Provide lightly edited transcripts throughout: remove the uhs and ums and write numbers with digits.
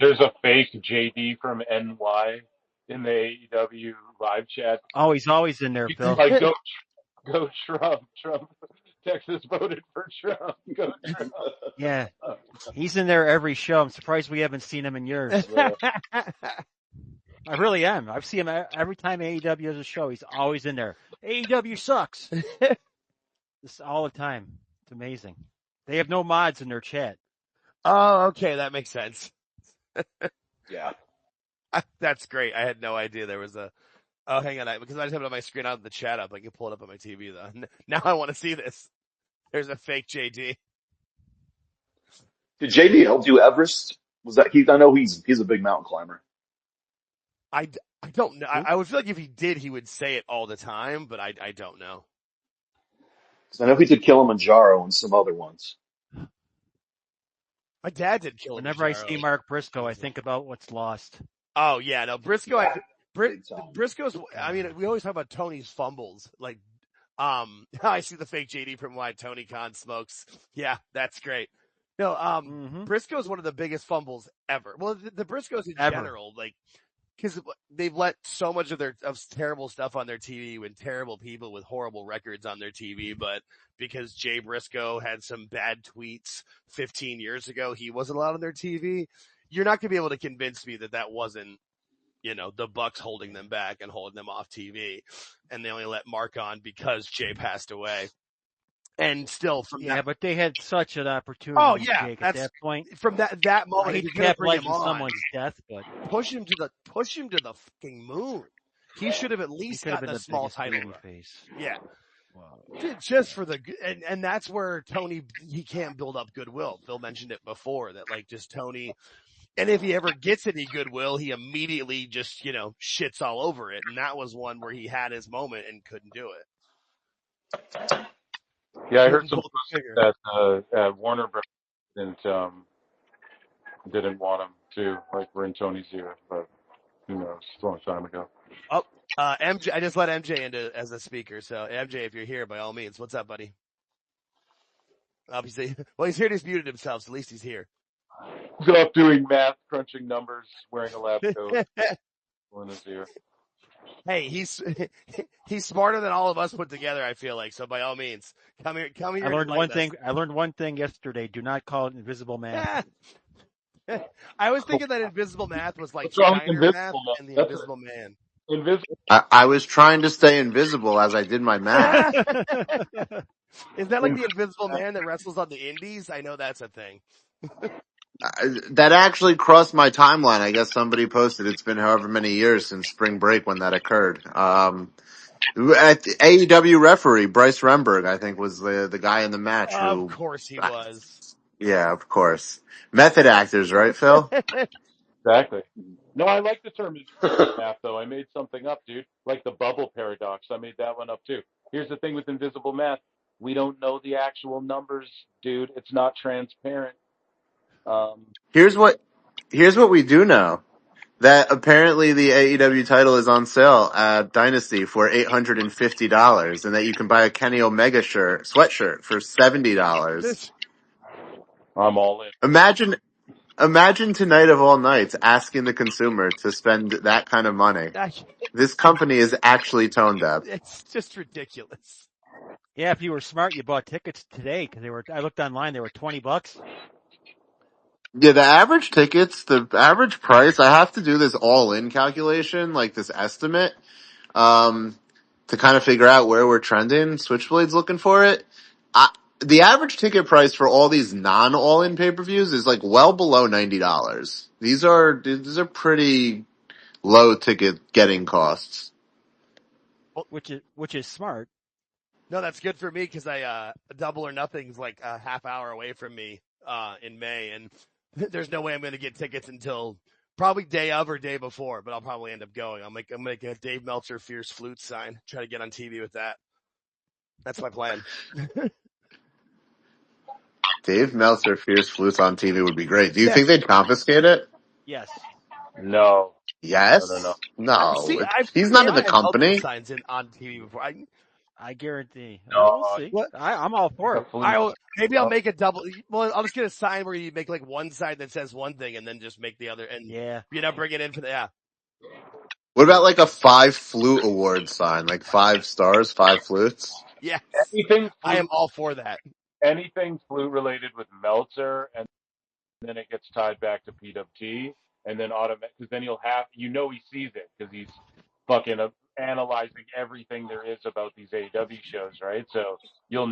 There's a fake JD from NY in the AEW live chat. Oh, he's always in there, Phil. Like, go Trump. Trump. Texas voted for Trump. Go Trump. Yeah, he's in there every show. I'm surprised we haven't seen him in years. I really am. I've seen him every time AEW has a show. He's always in there. AEW sucks. This all the time. It's amazing. They have no mods in their chat. Oh, okay, that makes sense. Yeah. That's great. I had no idea there was a. Oh, hang on, because I just have it on my screen. I have the chat up. I can pull it up on my TV though. Now I want to see this. There's a fake JD. Did JD help do Everest? Was that I know he's a big mountain climber. I don't know. I would feel like if he did, he would say it all the time, but I don't know. Because I know he did Kilimanjaro and some other ones. My dad did Kilimanjaro. Whenever I see Mark Briscoe, I think about what's lost. Oh yeah, no, Briscoe. Briscoe's. I mean, we always talk about Tony's fumbles. Like, I see the fake JD from why Tony Khan smokes. Yeah, that's great. No, Briscoe's one of the biggest fumbles ever. Well, the Briscoes in general, like, because they've let so much of terrible stuff on their TV and terrible people with horrible records on their TV, but because Jay Briscoe had some bad tweets 15 years ago, he wasn't allowed on their TV. You're not going to be able to convince me that wasn't, the Bucks holding them back and holding them off TV, and they only let Mark on because Jay passed away. And still from that, but they had such an opportunity. Oh yeah, Jake, at that point. From that moment, he kept liking someone's death, but push him to the fucking moon. He should have at least gotten a small title run. Yeah. Wow. Just for and that's where Tony, he can't build up goodwill. Phil mentioned it before that, like, just Tony, and if he ever gets any goodwill, he immediately just, shits all over it. And that was one where he had his moment and couldn't do it. Yeah, I heard some that Warner Brothers didn't want him to, like, we're in Tony's ear, but who knows? It's a long time ago. Oh, MJ, I just let MJ into as a speaker. So MJ, if you're here, by all means, what's up, buddy? Obviously, well, he's here. He's muted himself, so at least he's here. He's off doing math, crunching numbers, wearing a lab coat in his ear. Hey, he's smarter than all of us put together, I feel like. So by all means, come here. I learned one thing yesterday. Do not call it invisible math. I was thinking that invisible math was like Steiner math and the invisible man. Invisible. I was trying to stay invisible as I did my math. Is that like the invisible man that wrestles on the indies? I know that's a thing. That actually crossed my timeline. I guess somebody posted it's been however many years since spring break when that occurred. AEW referee Bryce Remberg, I think, was the guy in the match. Of course he was. Yeah, of course. Method actors, right, Phil? Exactly. No, I like the term invisible math, though. I made something up, dude. Like the bubble paradox. I made that one up, too. Here's the thing with invisible math. We don't know the actual numbers, dude. It's not transparent. Here's what we do know. That apparently the AEW title is on sale at Dynasty for $850, and that you can buy a Kenny Omega sweatshirt for $70. I'm all in. Imagine tonight of all nights asking the consumer to spend that kind of money. This company is actually tone deaf. It's just ridiculous. Yeah, if you were smart, you bought tickets today because I looked online, they were $20. Yeah, the average price, I have to do this all-in calculation, like this estimate, to kind of figure out where we're trending. Switchblade's looking for it. The average ticket price for all these non-all-in pay-per-views is like well below $90. These are pretty low ticket getting costs. Which is smart. No, that's good for me because Double or Nothing's like a half hour away from me, in May, and there's no way I'm going to get tickets until probably day of or day before, but I'll probably end up going. I'll make a Dave Meltzer Fierce Flute sign, try to get on TV with that. That's my plan. Dave Meltzer Fierce Flutes on TV would be great. Do you think they'd confiscate it? Yes. No. Yes? No. He's not in the company. Signs on TV before. I guarantee. No, We'll see. What? I'm all for it. Maybe I'll make a double. Well, I'll just get a sign where you make like one side that says one thing and then just make the other, and Yeah. bring it in for the, yeah. What about like a 5 flute award sign, like 5 stars, 5 flutes? Yes. anything I am flute, all for that. anything flute related with Meltzer, and then it gets tied back to PWT, and then because then you'll have, he sees it because he's fucking analyzing everything there is about these AEW shows, right? So he'll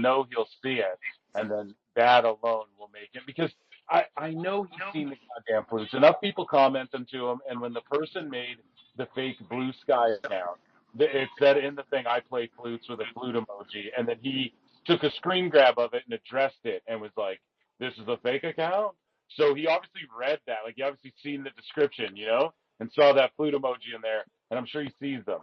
see it, and then that alone will make him, because I know he's seen the goddamn flutes. Enough people commented to him, and when the person made the fake Blue Sky account, it said in the thing, I play flutes with a flute emoji, and then he took a screen grab of it and addressed it and was like, this is a fake account? So he obviously read that, like he obviously seen the description, and saw that flute emoji in there, and I'm sure he sees them.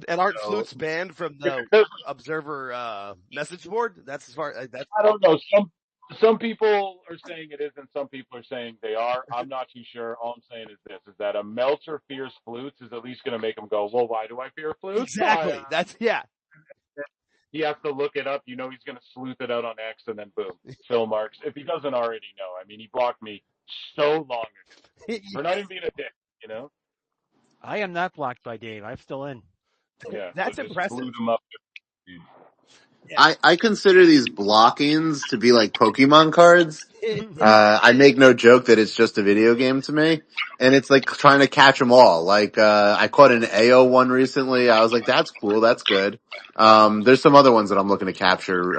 And aren't so- flutes banned from the Observer message board? That's as far. That's I don't know. Some people are saying it is, and some people are saying they are. I'm not too sure. All I'm saying is this: is that a Meltzer fears flutes is at least going to make him go, well, why do I fear flutes? exactly. That's yeah. He has to look it up. He's going to sleuth it out on X, and then boom, Phil Marks. If he doesn't already know, I mean, he blocked me so long ago for not even being a dick, I am not blocked by Dave. I'm still in. Yeah, That's so just impressive. glued him up. Yeah. I consider these blockings to be like Pokemon cards. I make no joke that it's just a video game to me. And it's like trying to catch them all. Like, I caught an AO one recently. I was like, that's cool. That's good. There's some other ones that I'm looking to capture.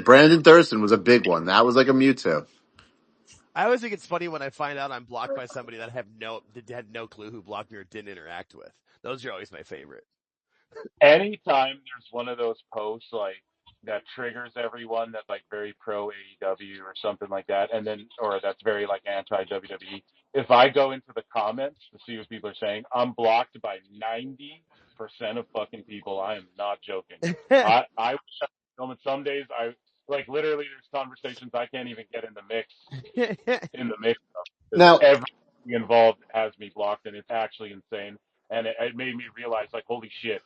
Brandon Thurston was a big one. That was like a Mewtwo. I always think it's funny when I find out I'm blocked by somebody that had no clue who blocked me or didn't interact with. Those are always my favorite. Anytime there's one of those posts like that triggers everyone that's like very pro AEW or something like that, and then or that's very like anti WWE, if I go into the comments to see what people are saying, I'm blocked by 90% of fucking people. I am not joking. I wish I could film it. Some days I like literally there's conversations I can't even get in the mix of, because Now, everybody involved has me blocked, and it's actually insane. And it made me realize, like, holy shit,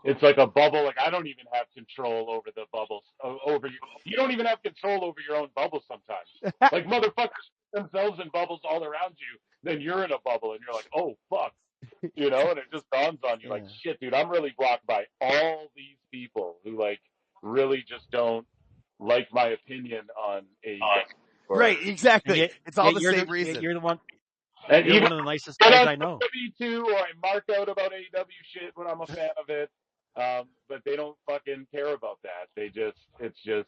it's like a bubble. Like I don't even have control over the bubbles. Over you, you don't even have control over your own bubbles sometimes. Like motherfuckers themselves in bubbles all around you. Then you're in a bubble, and you're like, oh fuck, and it just dawns on you, like, shit, dude, I'm really blocked by all these people who like really just don't like my opinion on a. Right, exactly. Yet, it's all the you're same reason. You're the one. And You're even one of the nicest guys I know. too, or I mark out about AEW shit when I'm a fan of it. But they don't fucking care about that. It's just,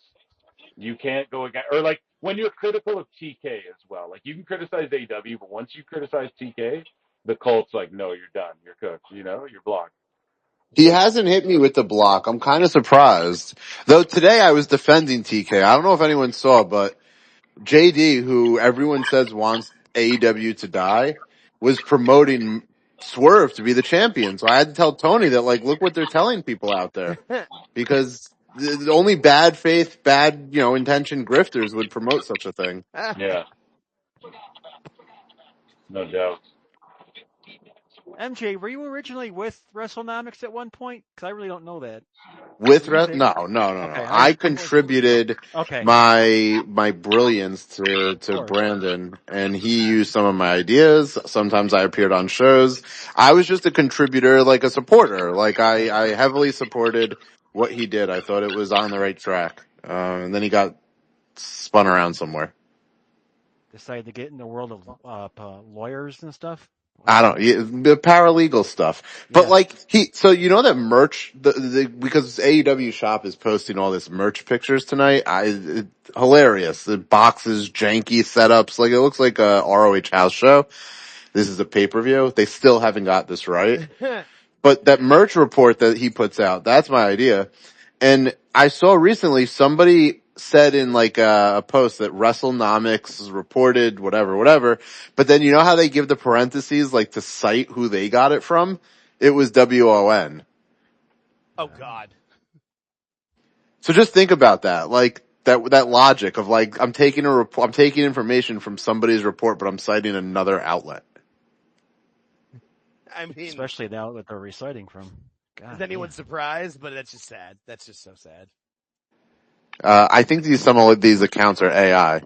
you can't go against, or like when you're critical of TK as well. Like you can criticize AEW, but once you criticize TK, the cult's like, no, you're done. You're cooked. You're blocked. he hasn't hit me with the block. I'm kind of surprised. Though today I was defending TK. I don't know if anyone saw, but JD, who everyone says wants AEW to die, was promoting Swerve to be the champion. So I had to tell Tony that, like, look what they're telling people out there. Because the only bad faith, bad, intention grifters would promote such a thing. Yeah, no doubt. MJ, were you originally with WrestleNomics at one point? Because I really don't know that. With Were you there? No. Okay, I contributed Okay. my brilliance to Brandon, and he used some of my ideas. Sometimes I appeared on shows. I was just a contributor, like a supporter. Like I heavily supported what he did. I thought it was on the right track. And then he got spun around somewhere. Decided to get in the world of lawyers and stuff. I don't, the paralegal stuff, but so that merch, because AEW shop is posting all this merch pictures tonight. Hilarious. The boxes, janky setups, like it looks like a ROH house show. This is a pay-per-view. They still haven't got this right. But that merch report that he puts out, that's my idea. And I saw recently somebody said in like a post that WrestleNomics reported whatever. But then you know how they give the parentheses like to cite who they got it from? It was WON. Oh God. So just think about that. Like that logic of like I'm taking information from somebody's report, but I'm citing another outlet. I mean, especially the outlet they're reciting from. God Is anyone damn. surprised? But that's just sad. That's just so sad. I think some of these accounts are AI.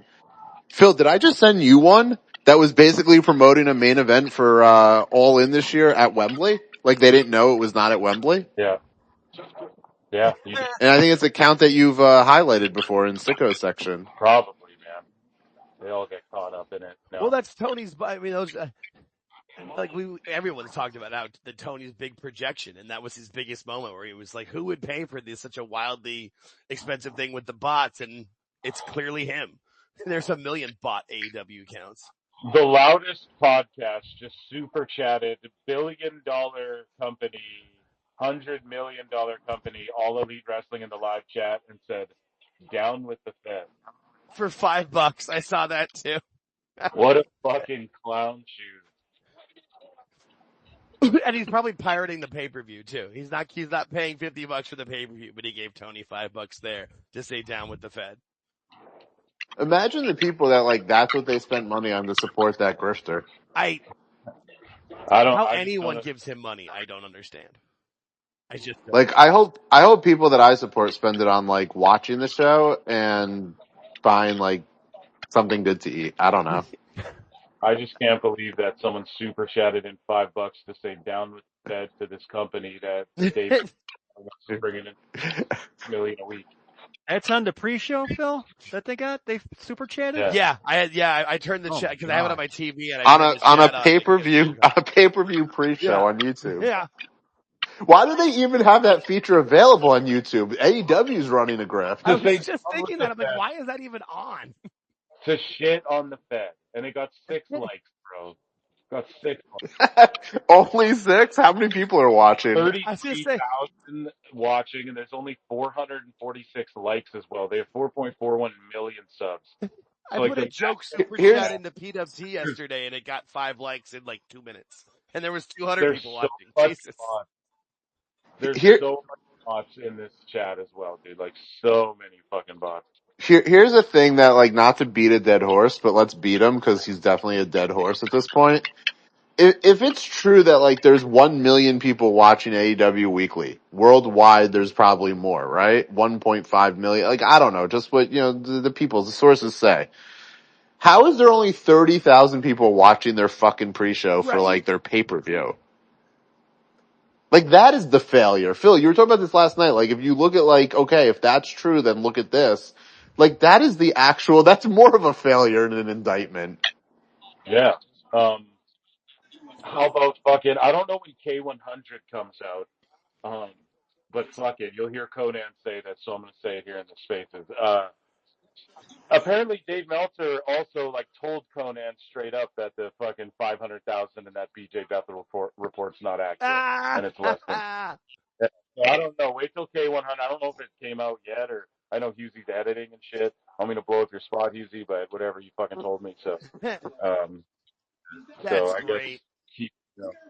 Phil, did I just send you one that was basically promoting a main event for All In this year at Wembley? Like they didn't know it was not at Wembley? Yeah. Yeah. You did. And I think it's an account that you've highlighted before in Sickos section. Probably, man. They all get caught up in it. Well, No. that's Tony's. I mean, those like everyone's talked about how the Tony's big projection, and that was his biggest moment where he was like, "Who would pay for this such a wildly expensive thing with the bots?" And it's clearly him. There's a million bot AEW accounts. The loudest podcast just super chatted $1 billion company, $100 million company, All Elite Wrestling in the live chat and said, down with the Fed. For $5, I saw that too. What a fucking clown shoes. And he's probably pirating the pay-per-view too. He's not paying $50 for the pay-per-view, but he gave Tony $5 there to stay down with the Fed. Imagine the people that that's what they spent money on to support that grifter. How anyone gives him money, I don't understand. I just don't. I hope people that I support spend it on watching the show and buying something good to eat. I don't know. I just can't believe that someone super chatted in $5 to say down with the Fed to this company that Dave wants to bring in $1 million a week. That's on the pre-show, Phil, that they got? They super chatted? Yeah, I turned the chat because I have it on my TV and on a pay-per-view pre-show on YouTube. Yeah. Why do they even have that feature available on YouTube? AEW's running a grift. I was just thinking that. I'm like, why is that even on? To shit on the Fed. And it got 6 likes, bro. Got 6 likes. Only 6? How many people are watching? 33,000 watching, and there's only 446 likes as well. They have 4.41 million subs. I put a joke super chat into PWT yesterday, and it got 5 likes in 2 minutes. And there was 200 people watching. Jesus. There's so many bots in this chat as well, dude. So many fucking bots. Here's a thing that, not to beat a dead horse, but let's beat him because he's definitely a dead horse at this point. If it's true that, there's 1 million people watching AEW weekly, worldwide there's probably more, right? 1.5 million. I don't know, just what, the sources say. How is there only 30,000 people watching their fucking pre-show for, their pay-per-view? That is the failure. Phil, you were talking about this last night. If you look at okay, if that's true, then look at this. That is that's more of a failure than an indictment. Yeah. How about fucking, I don't know when K100 comes out. But fuck it. You'll hear Conan say that, so I'm going to say it here in the spaces. Apparently Dave Meltzer also told Conan straight up that the fucking 500,000 in that BJ Bethel report's not accurate. And it's less than. So I don't know. Wait till K100. I don't know if it came out yet, or I know Hughesy's editing and shit. I don't mean to blow up your spot, Hughesy, but whatever, you fucking told me. So, That's I great. guess keep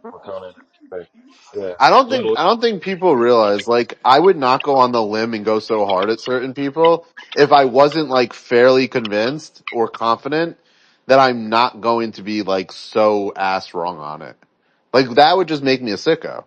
for Conan. But, yeah. I don't think people realize, I would not go on the limb and go so hard at certain people if I wasn't fairly convinced or confident that I'm not going to be so ass wrong on it. That would just make me a sicko.